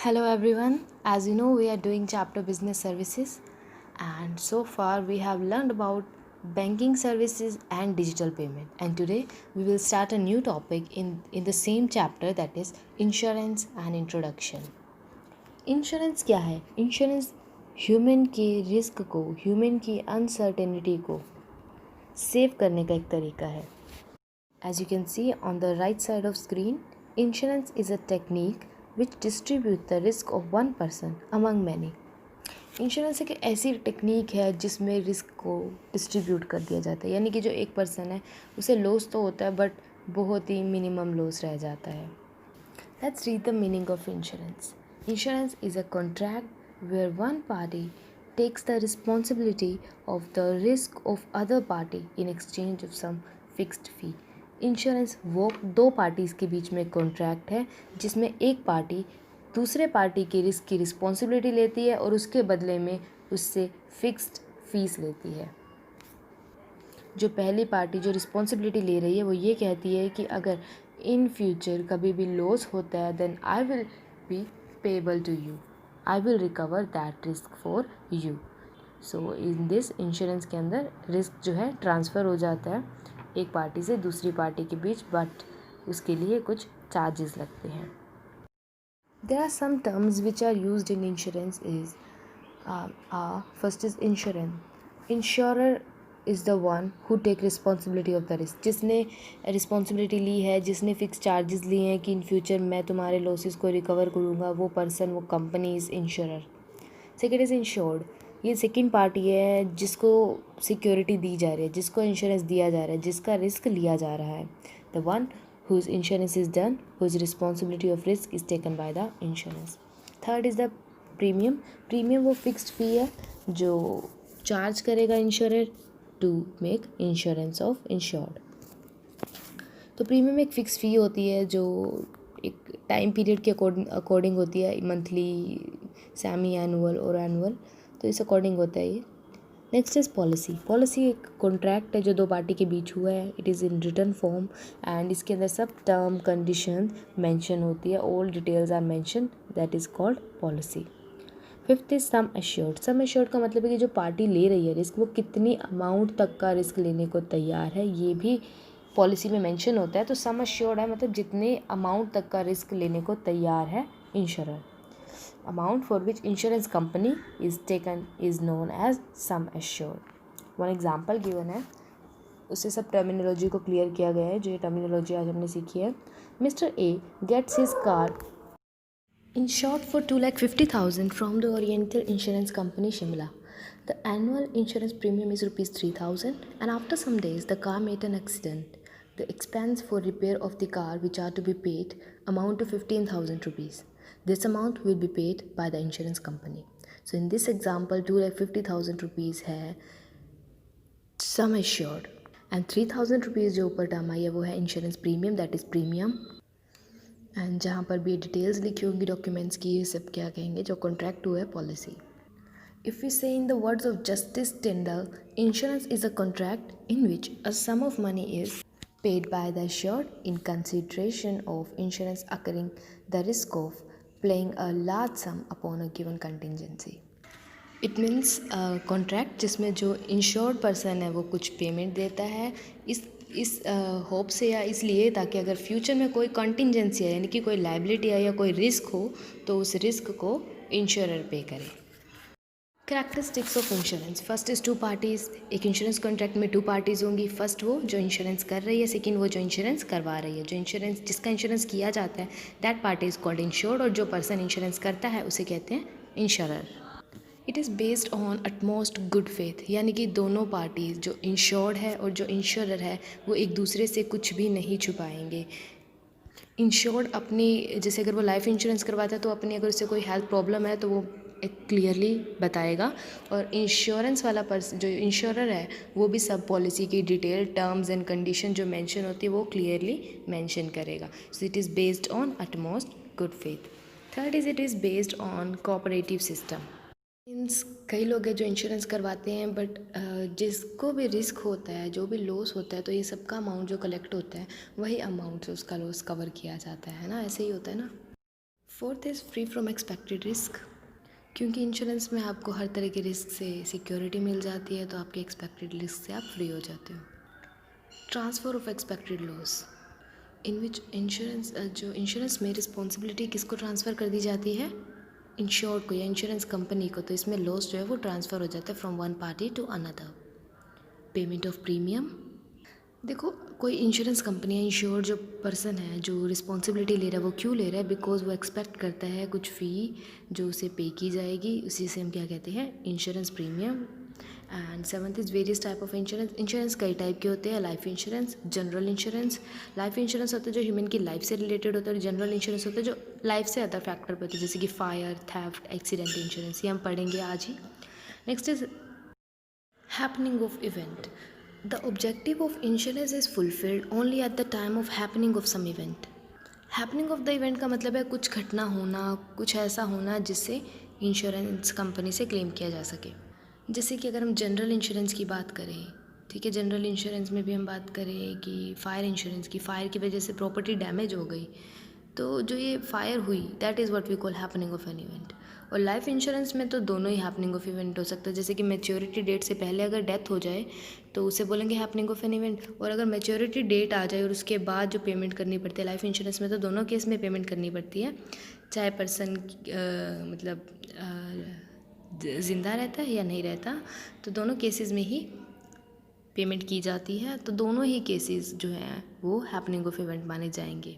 Hello everyone. As you know, we are doing chapter business services, and so far we have learned about banking services and digital payment. And today we will start a new topic in the same chapter, that is insurance and introduction. Insurance क्या है? Insurance human के risk को, human की uncertainty को save करने का एक तरीका है. As you can see on the right side of screen, insurance is a technique which distributes the risk of one person among many. Insurance एक ऐसी टेक्निक है जिसमें रिस्क को डिस्ट्रीब्यूट कर दिया जाता है, यानी कि जो एक पर्सन है उसे लॉस तो होता है बट बहुत ही मिनिमम लॉस रह जाता है. Let's read the meaning of insurance. Insurance is a contract where one party takes the responsibility of the risk of other party in exchange of some fixed fee. Insurance वो दो parties के बीच में contract है जिसमें एक party दूसरे party के risk की रिस्पॉन्सिबिलिटी लेती है और उसके बदले में उससे फिक्स्ड फीस लेती है. जो पहली पार्टी जो रिस्पॉन्सिबिलिटी ले रही है वो ये कहती है कि अगर इन फ्यूचर कभी भी लॉस होता है then I will be payable to you, I will recover that risk for you. So in this insurance के अंदर रिस्क जो है ट्रांसफ़र हो जाता है एक पार्टी से दूसरी पार्टी के बीच, बट उसके लिए कुछ चार्जेस लगते हैं. There are some terms which are used in insurance is first is insurance. Insurer is the one who take responsibility of the risk. जिसने रिस्पॉन्सिबिलिटी ली है, जिसने फिक्स चार्जेस लिए हैं कि इन फ्यूचर मैं तुम्हारे लॉसेस को रिकवर करूँगा, वो पर्सन, वो company is insurer. Second is insured. ये सेकेंड पार्टी है जिसको सिक्योरिटी दी जा रही है, जिसको इंश्योरेंस दिया जा रहा है, जिसका रिस्क लिया जा रहा है. The one whose insurance is done, whose responsibility of risk is taken by the insurance. Third is the premium. Premium वो fixed fee है जो चार्ज करेगा insurer to make insurance of insured. तो प्रीमियम एक फ़िक्स फ़ी होती है जो एक टाइम पीरियड के अकॉर्डिंग होती है, मंथली, सेमी एनुअल और एनुअल, तो इस अकॉर्डिंग होता है ये. Next is policy. पॉलिसी एक कॉन्ट्रैक्ट है जो दो पार्टी के बीच हुआ है. It is in written form and इसके अंदर सब टर्म कंडीशन मेंशन होती है, all details are mention, that is called policy. Fifth is sum assured. Sum assured का मतलब है कि जो पार्टी ले रही है रिस्क वो कितनी अमाउंट तक का रिस्क लेने को तैयार है, ये भी पॉलिसी में मेंशन होता है. तो सम एश्योर्ड है मतलब जितने अमाउंट तक का रिस्क लेने को तैयार है insurer. Amount for which insurance company is taken is known as sum assured. One example given है, उससे सब टर्मिनोलॉजी को क्लियर किया गया है. जो ये टर्मिनोलॉजी आज हमने सीखी है. Mr. A gets his car insured for 2,50,000 from the Oriental Insurance Company, Shimla. The annual insurance premium is rupees 3,000 and after some days the car made an accident. The expense for repair of the car which are to be paid amount to 15,000 rupees. This amount will be paid by the insurance company. So in this example 2,50,000 rupees है sum assured and 3,000 rupees जो ऊपर term आई है वो है insurance premium, that is premium. And जहाँ पर भी details लिखी होंगी डॉक्यूमेंट्स की, ये सब क्या कहेंगे, जो कॉन्ट्रैक्ट हुआ है policy. If we say in the words of Justice Tyndall, insurance is a contract in which a sum of money is paid by the assured in consideration of insurance occurring the risk of paying a large sum upon a given contingency. It means contract जिसमें जो insured person है वो कुछ payment देता है इस hope से या इसलिए ताकि अगर फ्यूचर में कोई कॉन्टिजेंसी है, यानी कि कोई लाइबिलिटी है या कोई रिस्क हो, तो उस रिस्क को इंश्योरर पे करे. Characteristics of insurance. First is two parties. एक इंश्योरेंस कॉन्ट्रैक्ट में टू पार्टीज़ होंगी. फर्स्ट वो जो इंश्योरेंस कर रही है, सेकंड वो जो इंश्योरेंस करवा रही है. जो इंश्योरेंस जिसका इंश्योरेंस किया जाता है that party is called insured और जो पर्सन इंश्योरेंस करता है उसे कहते हैं insurer. It is based on utmost good faith, यानी कि दोनों पार्टीज़ जो इंश्योर्ड है और जो इंश्योरर है वो एक दूसरे से कुछ भी नहीं छुपाएंगे. इंश्योर्ड अपनी, जैसे अगर वो लाइफ इंश्योरेंस करवाता है तो अपनी अगर उससे कोई हेल्थ प्रॉब्लम है तो वो एक क्लियरली बताएगा, और इंश्योरेंस वाला पर्सन जो इंश्योरर है वो भी सब पॉलिसी की डिटेल टर्म्स एंड कंडीशन जो मेंशन होती है वो क्लियरली मेंशन करेगा. So it is based on utmost good faith. Third is it is based on cooperative system. Means कई लोग हैं जो इंश्योरेंस करवाते हैं बट जिसको भी रिस्क होता है, जो भी लॉस होता है, तो ये सबका अमाउंट जो कलेक्ट होता है वही अमाउंट से उसका लॉस कवर किया जाता है ना, ऐसे ही होता है ना. Fourth is free from expected risk, क्योंकि इंश्योरेंस में आपको हर तरह के रिस्क से सिक्योरिटी मिल जाती है, तो आपके एक्सपेक्टेड रिस्क से आप फ्री हो जाते हो। Transfer of expected loss, in which insurance में रिस्पॉन्सिबिलिटी किसको ट्रांसफ़र कर दी जाती है, इंश्योर्ड को या इंश्योरेंस कंपनी को। तो इसमें लॉस जो है वो ट्रांसफ़र हो जाता है from one party to another. Payment of premium, देखो कोई इंश्योरेंस कंपनी या इंश्योर जो पर्सन है जो रिस्पॉन्सिबिलिटी ले रहा है वो क्यों ले रहा है, बिकॉज वो एक्सपेक्ट करता है कुछ फ़ी जो उसे पे की जाएगी, उसी से हम क्या कहते हैं, insurance premium. And seventh is various type of insurance. Insurance कई टाइप के होते हैं, life insurance, general insurance. Life insurance होता है जो ह्यूमन की लाइफ से रिलेटेड होता है, और जनरल इंश्योरेंस होता है जो लाइफ से अदर फैक्टर पर होते हैं, जैसे कि फायर, थेफ्ट, एक्सीडेंट इंश्योरेंस। ये हम पढ़ेंगे आज ही। Next is happening of event, the objective of insurance is fulfilled only at the time of happening of some event. Happening of the event का मतलब है कुछ घटना होना, कुछ ऐसा होना जिससे इंश्योरेंस कंपनी से क्लेम किया जा सके। जैसे कि अगर हम जनरल इंश्योरेंस की बात करें, ठीक है, जनरल इंश्योरेंस में भी हम बात करें कि फायर इंश्योरेंस की, फायर की वजह से प्रॉपर्टी डैमेज हो गई, तो जो ये फायर हुई that is what we call happening of an event. और लाइफ इंश्योरेंस में तो दोनों ही हैपनिंग ऑफ इवेंट हो सकता है, जैसे कि मैच्योरिटी डेट से पहले अगर डेथ हो जाए तो उसे बोलेंगे हैपनिंग ऑफ एन इवेंट, और अगर मैच्योरिटी डेट आ जाए और उसके बाद जो पेमेंट करनी पड़ती है, लाइफ इंश्योरेंस में तो दोनों केस में पेमेंट करनी पड़ती है, चाहे पर्सन मतलब ज़िंदा रहता है या नहीं रहता, तो दोनों केसेस में ही पेमेंट की जाती है। तो दोनों ही केसेस जो हैं वो हैपनिंग ऑफ इवेंट माने जाएंगे।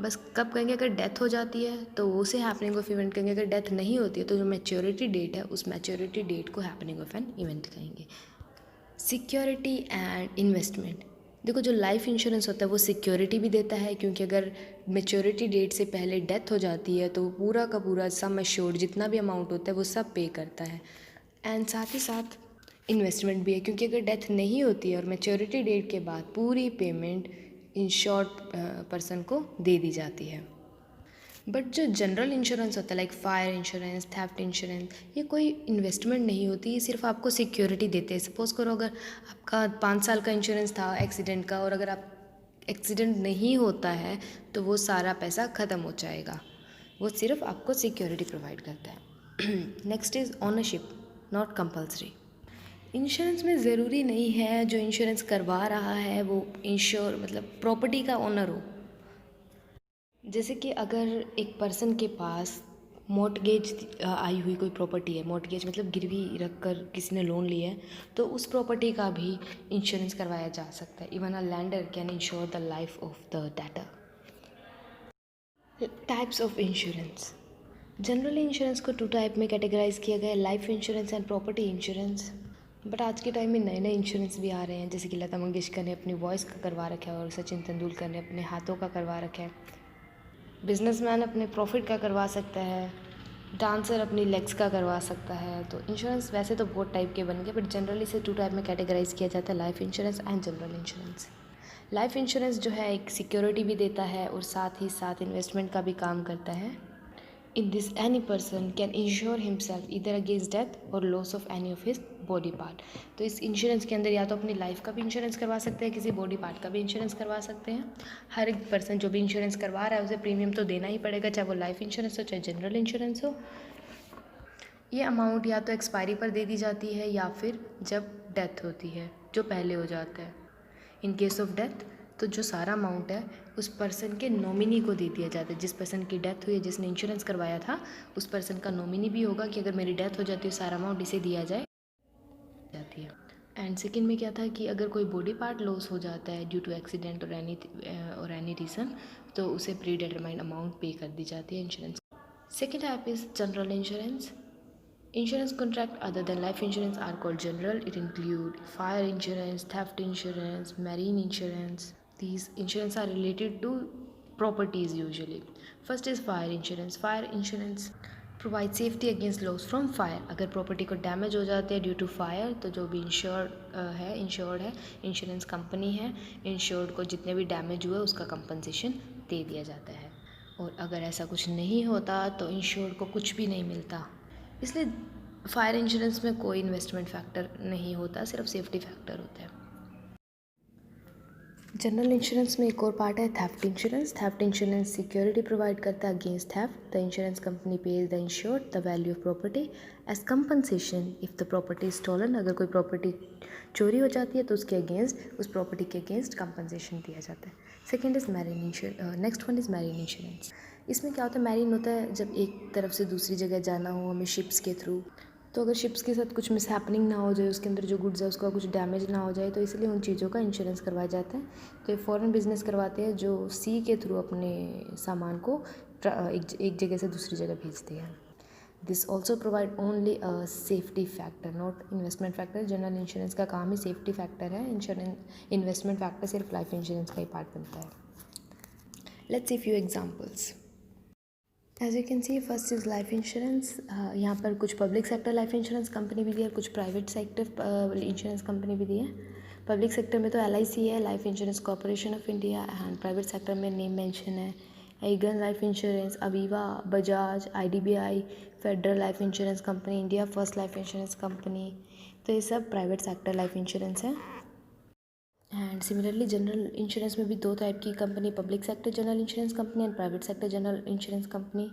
बस कब कहेंगे, अगर डेथ हो जाती है तो उसे हैपनिंग ऑफ इवेंट कहेंगे, अगर डेथ नहीं होती है तो जो मैच्योरिटी डेट है उस मैच्योरिटी डेट को हैपनिंग ऑफ एन इवेंट कहेंगे। सिक्योरिटी एंड इन्वेस्टमेंट, देखो जो लाइफ इंश्योरेंस होता है वो सिक्योरिटी भी देता है, क्योंकि अगर मैच्योरिटी डेट से पहले डेथ हो जाती है तो पूरा का पूरा सम एश्योर्ड जितना भी अमाउंट होता है वो सब पे करता है। एंड साथ ही साथ इन्वेस्टमेंट भी है, क्योंकि अगर डेथ नहीं होती है और मैच्योरिटी डेट के बाद पूरी पेमेंट इंश्योर्ड पर्सन को दे दी जाती है। बट जो जनरल इंश्योरेंस होता है like fire insurance, theft insurance, ये कोई इन्वेस्टमेंट नहीं होती, ये सिर्फ आपको सिक्योरिटी देते हैं। सपोज़ करो अगर आपका 5 साल का इंश्योरेंस था एक्सीडेंट का, और अगर आप एक्सीडेंट नहीं होता है तो वो सारा पैसा ख़त्म हो जाएगा, वो सिर्फ आपको सिक्योरिटी प्रोवाइड करता है। Next is ownership, not compulsory. Insurance में ज़रूरी नहीं है जो इंश्योरेंस करवा रहा है वो मतलब प्रॉपर्टी का ओनर हो। जैसे कि अगर एक पर्सन के पास मॉर्टगेज आई हुई कोई प्रॉपर्टी है, मॉर्टगेज मतलब गिरवी रख कर किसी ने लोन लिया है, तो उस प्रॉपर्टी का भी इंश्योरेंस करवाया जा सकता है। Even a lander can ensure the life of the debtor. Types of insurance, generally insurance को 2 टाइप में कैटेगराइज किया गया है, life insurance and property insurance. But आज के टाइम में नए नए इंश्योरेंस भी आ रहे हैं, जैसे कि लता मंगेशकर ने अपनी वॉइस का करवा रखा है और सचिन तेंदुलकर ने अपने हाथों का करवा रखा है। बिजनेसमैन अपने प्रॉफिट का करवा सकता है, डांसर अपनी लेग्स का करवा सकता है। तो इंश्योरेंस वैसे तो बहुत टाइप के बन गए, बट जनरली इसे 2 टाइप में कैटेगराइज किया जाता है, life insurance and general insurance. Life insurance जो है एक सिक्योरिटी भी देता है और साथ ही साथ इन्वेस्टमेंट का भी काम करता है। In this any person can ensure himself इधर अगेंस्ट डेथ और loss of any of his body part. तो इस इंश्योरेंस के अंदर या तो अपनी लाइफ का भी इंश्योरेंस करवा सकते हैं, किसी बॉडी पार्ट का भी इंश्योरेंस करवा सकते हैं। हर एक पर्सन जो भी इंश्योरेंस करवा रहा है उसे प्रीमियम तो देना ही पड़ेगा, चाहे वो लाइफ इंश्योरेंस हो चाहे जनरल इंश्योरेंस हो। ये अमाउंट या तो एक्सपायरी पर दे दी जाती है या फिर जब डेथ होती है, जो पहले हो जाता है। इन केस ऑफ डेथ तो जो सारा अमाउंट है उस पर्सन के नॉमिनी को दे दिया जाता है। जिस पर्सन की डेथ हुई है, जिसने इंश्योरेंस करवाया था, उस पर्सन का नॉमिनी भी होगा कि अगर मेरी डेथ हो जाती है सारा अमाउंट इसे दिया जाती है। एंड सेकेंड में क्या था कि अगर कोई बॉडी पार्ट लॉस हो जाता है ड्यू टू एक्सीडेंट और एनी रीज़न, तो उसे प्री डिटरमाइंड अमाउंट पे कर दी जाती है insurance. Second type is general insurance. Insurance contract other than life insurance are called general. It include fire insurance, theft insurance, marine insurance. These insurance are related to properties usually. First is fire insurance. Fire insurance provides safety against loss from fire. अगर property को damage हो जाते हैं due to fire, तो जो भी insured है, insurance company है, इंश्योर्ड को जितने भी डैमेज हुए उसका कंपनसेशन दे दिया जाता है। और अगर ऐसा कुछ नहीं होता तो इंश्योर्ड को कुछ भी नहीं मिलता। इसलिए फायर इंश्योरेंस में कोई इन्वेस्टमेंट फैक्टर नहीं होता, सिर्फ सेफ्टी फैक्टर होता है। जनरल इंश्योरेंस में एक और पार्ट है theft insurance. Theft insurance security provide करता है against theft. The insurance company pays the insured the value of property as compensation if the property is stolen. अगर कोई प्रॉपर्टी चोरी हो जाती है तो उसके अगेंस्ट, उस प्रॉपर्टी के अगेंस्ट कंपनसेशन दिया जाता है। Second is marine insurance. Next one is marine insurance. इसमें क्या होता है, मैरीन होता है जब एक तरफ से दूसरी जगह जाना हो हमें शिप्स के थ्रू, तो अगर शिप्स के साथ कुछ मिसहैपनिंग ना हो जाए, उसके अंदर जो गुड्स है उसका कुछ डैमेज ना हो जाए, तो इसलिए उन चीज़ों का इंश्योरेंस करवाया जाता है। तो ये फॉरेन बिजनेस करवाते हैं जो सी के थ्रू अपने सामान को एक जगह से दूसरी जगह भेजते हैं। This also provide only a safety factor not investment factor. General insurance का काम ही सेफ्टी फैक्टर है। इंश्योरेंस इन्वेस्टमेंट फैक्टर सिर्फ लाइफ इंश्योरेंस का ही पार्ट बनता है। Let's see few examples. As you can see, first is life insurance. यहाँ पर कुछ public sector life insurance company भी दी है, कुछ प्राइवेट सेक्टर इंश्योरेंस कंपनी भी दी है। पब्लिक सेक्टर में तो LIC है, life insurance corporation of India, and private sector में नेम मेंशन है again life insurance, Aviva, Bajaj, IDBI, federal life insurance company India, first life insurance company. तो ये सब प्राइवेट सेक्टर लाइफ इंश्योरेंस है। And similarly general insurance में भी दो type की company, public sector general insurance company and private sector general insurance company.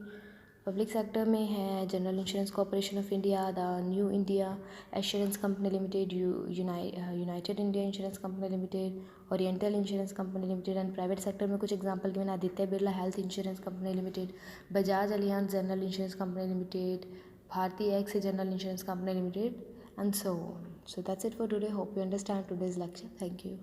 Public sector में है general insurance corporation of India, the new India assurance company limited, united India insurance company limited, oriental insurance company limited. And private sector में कुछ example given, Aditya Birla health insurance company limited, Bajaj Allianz general insurance company limited, Bharti AXA general insurance company limited, and so on. So that's it for today. Hope you understand today's lecture. Thank you.